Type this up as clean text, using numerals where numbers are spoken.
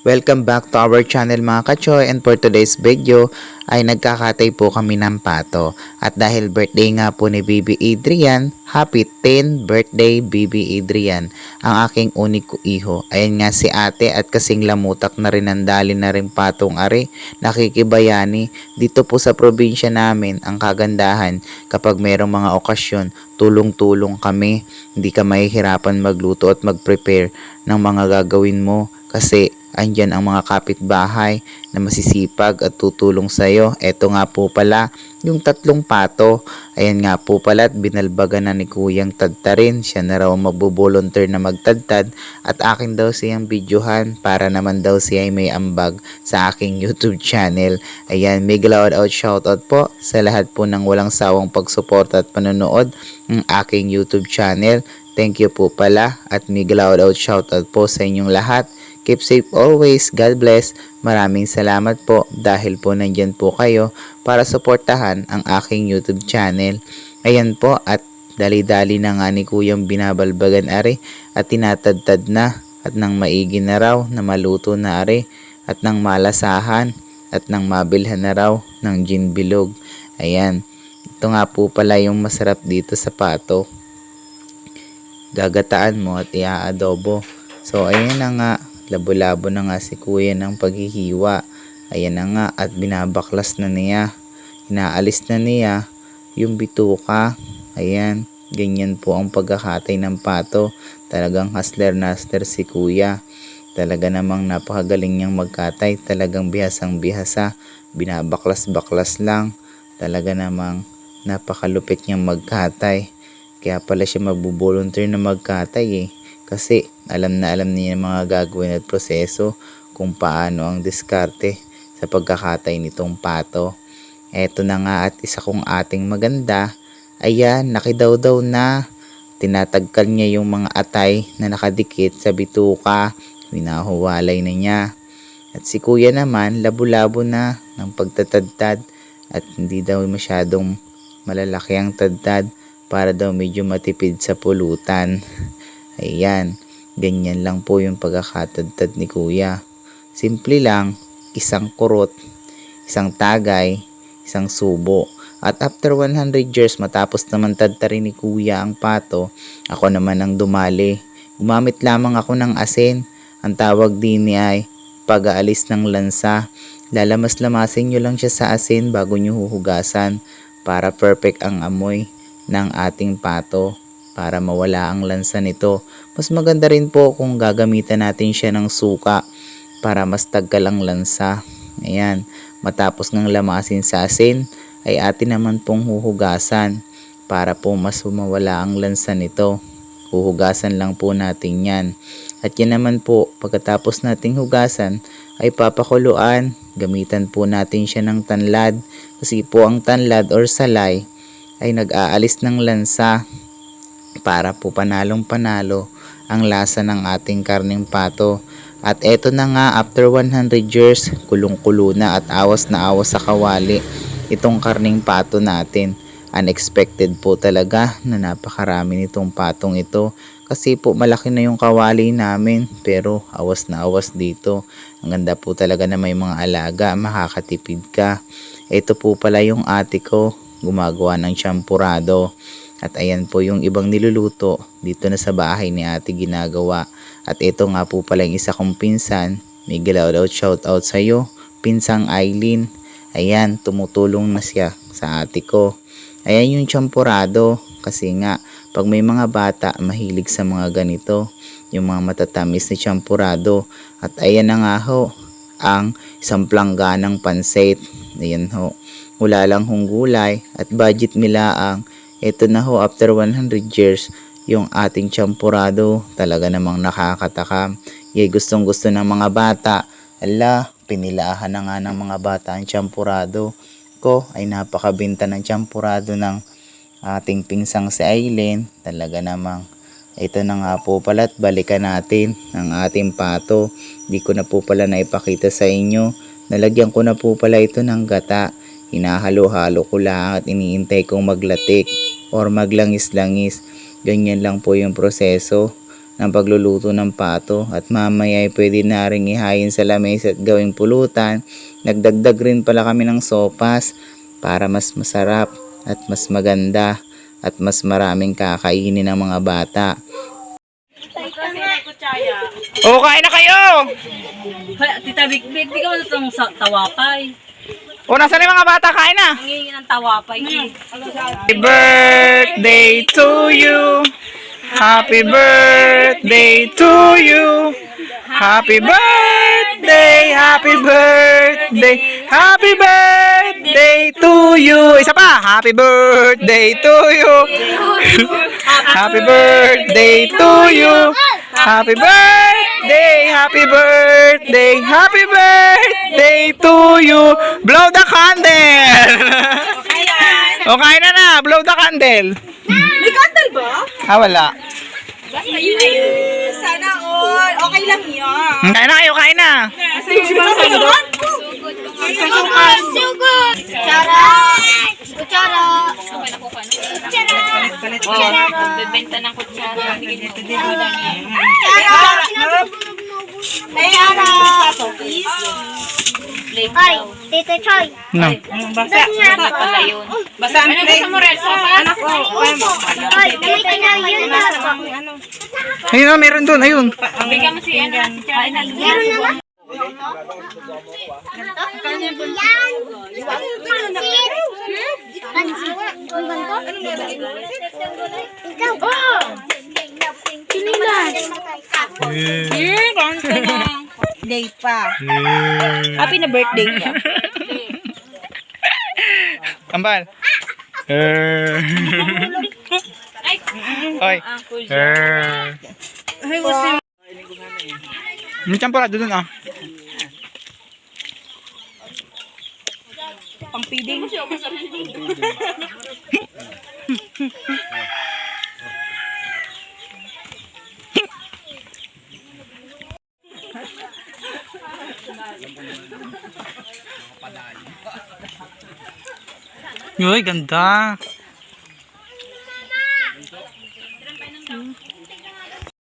Welcome back to our channel mga kachoy, and for today's video ay nagkakatay po kami ng pato. At dahil birthday nga po ni Baby Adrian, happy 10th birthday Baby Adrian, ang aking uniko iho. Ayan nga si ate at kasing lamutak na rin ang dali na rin patong are, nakikibayani. Dito po sa probinsya namin ang kagandahan kapag mayroong mga okasyon, tulong-tulong kami. Hindi ka mahihirapan magluto at mag-prepare ng mga gagawin mo kasi andyan ang mga kapitbahay na masisipag at tutulong sa iyo. Ito nga po pala yung tatlong pato. Ayan nga po pala at binalbagan na ni Kuyang Tadtarin. Siya na raw magbo-volunteer na magtadtad at akin daw siyang videohan para naman daw siya ay may ambag sa aking YouTube channel. Ayan, big loud out shoutout po sa lahat po ng walang sawang pagsuporta at panonood ng aking YouTube channel. Thank you po pala at big loud out shoutout po sa inyong lahat. Keep safe always. God bless. Maraming salamat po dahil po nandyan po kayo para suportahan ang aking YouTube channel. Ayan po at dali-dali na nga ni Kuyang binabalbagan are at tinatadtad na at nang maigi na raw na maluto na are at nang malasahan at nang mabilhan na raw ng gin bilog. Ayan. Ito nga po pala yung masarap dito sa pato. Gagataan mo at i-adobo. So ayan na nga. Labo-labo na nga si kuya ng paghihiwa. Ayan na nga at binabaklas na niya. Inaalis na niya yung bituka. Ayan, ganyan po ang pagkakatay ng pato. Talagang hustler na hustler si kuya. Talaga namang napakagaling niyang magkatay. Talagang bihasang bihasa. Binabaklas-baklas lang. Talaga namang napakalupit niyang magkatay. Kaya pala siya magbo-volunteer na magkatay Kasi alam na alam niya yung mga gagawin at proseso kung paano ang diskarte sa pagkakatay nitong pato. Eto na nga at isa kong ating maganda. Ayan, nakidawdaw na. Tinatagkal niya yung mga atay na nakadikit sa bituka. Winahuwalay na niya. At si kuya naman, labo-labo na ng pagtatadtad at hindi daw masyadong malalaki ang tadtad para daw medyo matipid sa pulutan. Ayan, ganyan lang po yung pagkakatadtad ni kuya. Simple lang, isang kurot, isang tagay, isang subo. At after 100 years matapos naman tadtarin ni kuya ang pato, ako naman ang dumali. Gumamit lamang ako ng asin. Ang tawag din ay pag-aalis ng lansa. Lalamas-lamasin nyo lang siya sa asin bago nyo huhugasan para perfect ang amoy ng ating pato. Para mawala ang lansa nito. Mas maganda rin po kung gagamitan natin siya ng suka para mas tagkal ang lansa. Ayan, matapos ng lamasin sa asin ay atin naman pong huhugasan para po mas mawala ang lansa nito. Huhugasan lang po natin yan. At yan naman po, pagkatapos nating hugasan ay papakuluan. Gamitan po natin siya ng tanlad kasi po ang tanlad or salay ay nag-aalis ng lansa para po panalong panalo ang lasa ng ating karneng pato. At eto na nga, after 100 years, kulong-kulo na at awas na awas sa kawali itong karneng pato natin. Unexpected po talaga na napakarami nitong patong ito kasi po malaki na yung kawali namin pero awas na awas dito. Ang ganda po talaga na may mga alaga, makakatipid ka. Ito po pala yung ate ko, gumagawa ng champurado. At ayan po yung ibang niluluto dito na sa bahay ni ate ginagawa. At ito nga po pala yung isa kong pinsan. May gilawdaw shoutout sa iyo, pinsang Eileen. Ayan, tumutulong na siya sa ate ko. Ayan yung champurado kasi nga pag may mga bata mahilig sa mga ganito. Yung mga matatamis na champurado. At ayan na nga ho, ang isang plangganang pansit. Ayan ho, wala lang hong gulay at budget milaang. Ito na ho, after 100 years, yung ating champurado. Talaga namang nakakatakam. Yay, gustong gusto ng mga bata. Ala, pinilahan na nga ng mga bata ang champurado ko. Ay napakabinta ng champurado ng ating pinsang si Aileen. Talaga namang ito na nga po pala at balikan natin ang ating pato. Di ko na po pala naipakita sa inyo. Nalagyan ko na po pala ito ng gata. Hinahalo-halo ko lang at iniintay kong maglatik or maglangis-langis. Ganyan lang po yung proseso. ng pagluluto ng pato at mamaya ay pwede na rin ihayin sa lamesa at gawing pulutan. Nagdagdag rin pala kami ng sopas para mas masarap at mas maganda at mas maraming kakainin ng mga bata. O, kain na kayo! Tita Big, di ka ba itong tawapay? O, nasa na yung mga bata? Kain na! Nangingi ng tawapay. Happy birthday to you! Happy birthday to you! Happy birthday! Happy birthday! Happy birthday to you! Isa pa! Happy birthday to you! Happy birthday to you! Happy birthday! Happy birthday! Happy birthday to you! Blow the candle! O, kain na! Blow the candle! May candle ba? Wala. Basta yun na yun. Sana all. Okay lang yun. Kain na kayo, kain na! Sugod. Kutsara. Kutsara. Kutsara. Bibenta ng kutsara. Kutsara. Kutsara. Ay, Tito Choy. No. Basa pala yun. Basa ang plate. Ano mo rin? Anak ko. Ay, Tito Choy, yun na. Ayun na, meron doon, ayun. Bigyan mo si ano. Meron naman. Ikaw. Sinilas. Day pa. Happy na birthday niya. Kambal. Hoy. May champurado doon ah. Pang feeding. Uy, ganda.